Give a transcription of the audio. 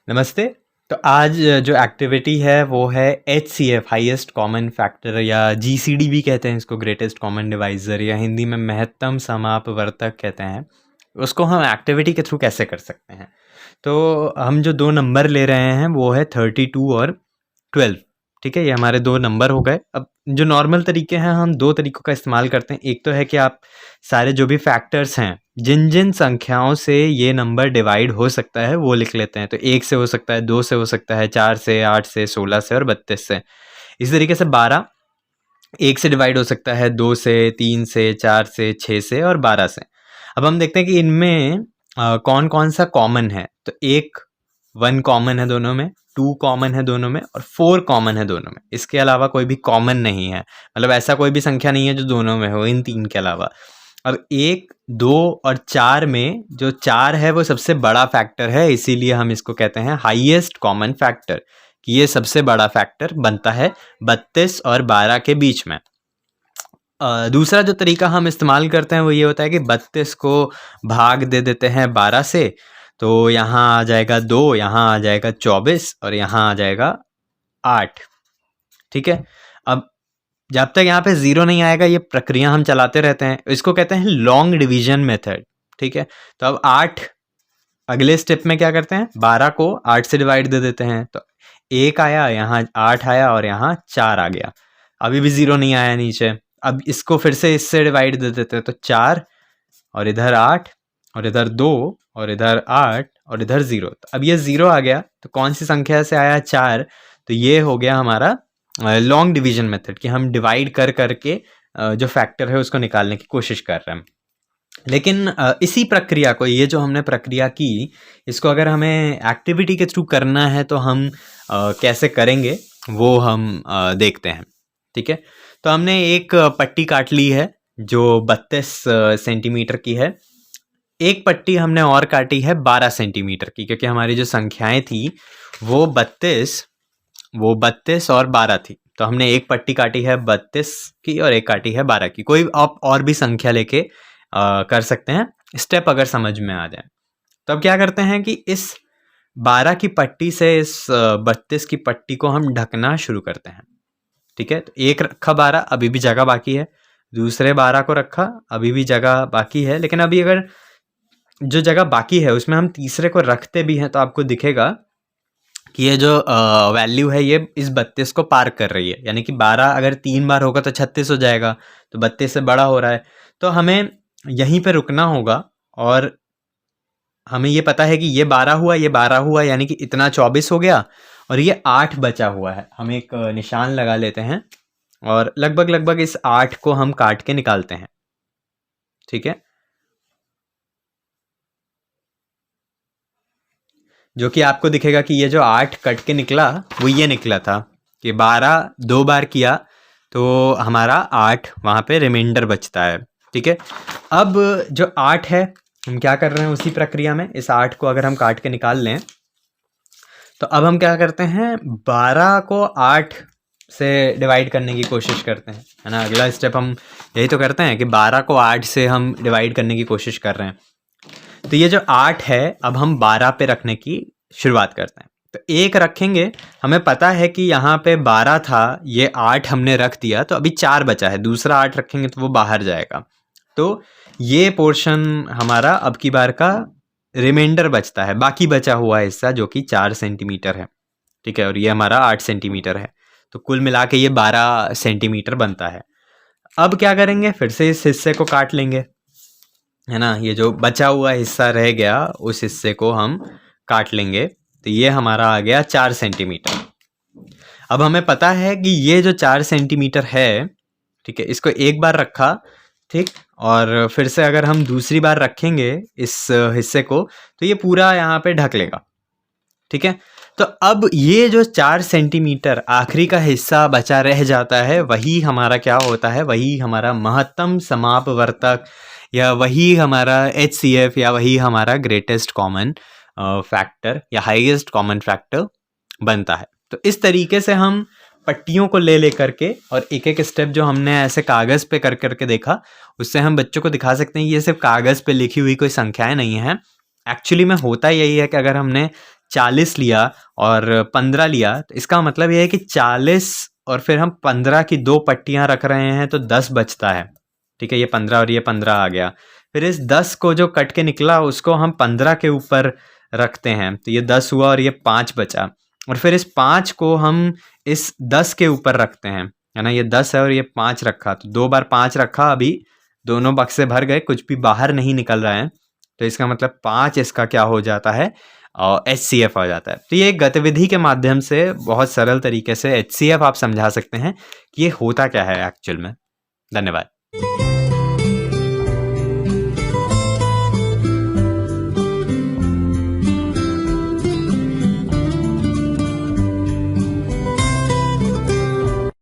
नमस्ते। तो आज जो एक्टिविटी है वो है HCF हाईएस्ट कॉमन फैक्टर या GCD भी कहते हैं इसको, ग्रेटेस्ट कॉमन डिवाइज़र, या हिंदी में महत्तम समापवर्तक कहते हैं। उसको हम एक्टिविटी के थ्रू कैसे कर सकते हैं? तो हम जो दो नंबर ले रहे हैं वो है 32 और 12। ठीक है, ये हमारे दो नंबर हो गए। अब जो नॉर्मल तरीके हैं, हम दो तरीक़ों का इस्तेमाल करते हैं। एक तो है कि आप सारे जो भी फैक्टर्स हैं, जिन जिन संख्याओं से ये नंबर डिवाइड हो सकता है वो लिख लेते हैं। तो 1 से हो सकता है, 2 से हो सकता है, 4 से, 8 से, 16 से और 32 से। इसी तरीके से 12 1 से डिवाइड हो सकता है, 2 से, 3 से, 4 से, 6 से और 12 से। अब हम देखते हैं कि इनमें कौन कौन सा कॉमन है। तो 1 कॉमन है दोनों में, 2 कॉमन है दोनों में और 4 कॉमन है दोनों में। इसके अलावा कोई भी कॉमन नहीं है, मतलब ऐसा कोई भी संख्या नहीं है जो दोनों में हो, इन 3 के अलावा। अब 1, 2 और 4 में जो 4 है वो सबसे बड़ा फैक्टर है, इसीलिए हम इसको कहते हैं हाईएस्ट कॉमन फैक्टर, कि ये सबसे बड़ा फैक्टर बनता है 32 और 12 के बीच में। दूसरा जो तरीका हम इस्तेमाल करते हैं वो ये होता है कि 32 को भाग दे देते हैं 12 से, तो यहाँ आ जाएगा 2, यहाँ आ जाएगा 24 और यहाँ आ जाएगा 8। ठीक है, अब जब तक यहाँ पे 0 नहीं आएगा ये प्रक्रिया हम चलाते रहते हैं। इसको कहते हैं लॉन्ग डिवीजन मेथड। ठीक है, तो अब 8 अगले स्टेप में क्या करते हैं, 12 को 8 से डिवाइड दे देते हैं। तो 1 आया, यहाँ 8 आया और यहाँ 4 आ गया। अभी भी 0 नहीं आया नीचे। अब इसको फिर से इससे डिवाइड दे देते हैं, तो 4 और इधर 8 और इधर 2 और इधर 8 और इधर 0। तो अब ये 0 आ गया, तो कौन सी संख्या से आया, 4। तो ये हो गया हमारा लॉन्ग डिवीजन मेथड, कि हम डिवाइड कर करके जो फैक्टर है उसको निकालने की कोशिश कर रहे हैं। लेकिन इसी प्रक्रिया को, ये जो हमने प्रक्रिया की, इसको अगर हमें एक्टिविटी के थ्रू करना है तो हम कैसे करेंगे वो हम देखते हैं। ठीक है, तो हमने एक पट्टी काट ली है जो 32 सेंटीमीटर की है। एक पट्टी हमने और काटी है 12 सेंटीमीटर की, क्योंकि हमारी जो संख्याएं थी वो 32 और 12 थी। तो हमने एक पट्टी काटी है 32 की और एक काटी है 12 की। कोई आप और भी संख्या लेके कर सकते हैं, स्टेप अगर समझ में आ जाए। तो अब क्या करते हैं कि इस 12 की पट्टी से इस 32 की पट्टी को हम ढकना शुरू करते हैं। ठीक है, तो एक रखा 12, अभी भी जगह बाकी है। दूसरे 12 को रखा, अभी भी जगह बाकी है। लेकिन अभी अगर जो जगह बाकी है उसमें हम तीसरे को रखते भी हैं तो आपको दिखेगा कि ये जो वैल्यू है ये इस 32 को पार कर रही है। यानी कि 12 अगर 3 बार होगा तो 36 हो जाएगा, तो 32 से बड़ा हो रहा है। तो हमें यहीं पे रुकना होगा और हमें ये पता है कि ये 12 हुआ, ये 12 हुआ, यानी कि इतना 24 हो गया और ये 8 बचा हुआ है। हम एक निशान लगा लेते हैं और लगभग लगभग इस 8 को हम काट के निकालते हैं। ठीक है, जो कि आपको दिखेगा कि ये जो 8 कट के निकला वो ये निकला था कि 12 2 बार किया तो हमारा 8 वहाँ पे रिमाइंडर बचता है। ठीक है, अब जो 8 है हम क्या कर रहे हैं, उसी प्रक्रिया में इस 8 को अगर हम काट के निकाल लें तो अब हम क्या करते हैं, 12 को 8 से डिवाइड करने की कोशिश करते हैं, है ना। अगला स्टेप हम यही तो करते हैं कि 12 को 8 से हम डिवाइड करने की कोशिश कर रहे हैं। तो ये जो 8 है अब हम 12 पे रखने की शुरुआत करते हैं। तो एक रखेंगे, हमें पता है कि यहाँ पे 12 था, ये 8 हमने रख दिया, तो अभी 4 बचा है। दूसरा 8 रखेंगे तो वो बाहर जाएगा। तो ये पोर्शन हमारा अब की बार का रिमाइंडर बचता है, बाकी बचा हुआ हिस्सा जो कि 4 सेंटीमीटर है। ठीक है, और ये हमारा 8 सेंटीमीटर है। तो कुल मिला के ये 12 सेंटीमीटर बनता है। अब क्या करेंगे, फिर से इस हिस्से को काट लेंगे, है ना। ये जो बचा हुआ हिस्सा रह गया उस हिस्से को हम काट लेंगे। तो ये हमारा आ गया 4 सेंटीमीटर। अब हमें पता है कि ये जो 4 सेंटीमीटर है, ठीक है, इसको एक बार रखा, ठीक, और फिर से अगर हम दूसरी बार रखेंगे इस हिस्से को तो ये पूरा यहाँ पे ढक लेगा। ठीक है, तो अब ये जो 4 सेंटीमीटर आखिरी का हिस्सा बचा रह जाता है, वही हमारा क्या होता है, वही हमारा महत्तम समापवर्तक या वही हमारा HCF या वही हमारा ग्रेटेस्ट कॉमन फैक्टर या हाईएस्ट कॉमन फैक्टर बनता है। तो इस तरीके से हम पट्टियों को ले करके और एक एक स्टेप जो हमने ऐसे कागज़ पे कर करके देखा, उससे हम बच्चों को दिखा सकते हैं ये सिर्फ कागज़ पे लिखी हुई कोई संख्याएं नहीं हैं। एक्चुअली में होता यही है कि अगर हमने 40 लिया और 15 लिया, तो इसका मतलब ये है कि 40 और फिर हम 15 की 2 पट्टियाँ रख रहे हैं तो 10 बचता है। ठीक है, ये 15 और ये 15 आ गया। फिर इस 10 को जो कट के निकला उसको हम 15 के ऊपर रखते हैं, तो ये 10 हुआ और ये 5 बचा। और फिर इस 5 को हम इस 10 के ऊपर रखते हैं, है ना, ये 10 है और ये 5 रखा, तो 2 बार 5 रखा, अभी दोनों बक्से भर गए, कुछ भी बाहर नहीं निकल रहा है, तो इसका मतलब 5 इसका क्या हो जाता है, HCF हो जाता है। तो ये एक गतिविधि के माध्यम से बहुत सरल तरीके से HCF आप समझा सकते हैं कि ये होता क्या है एक्चुअल में। धन्यवाद।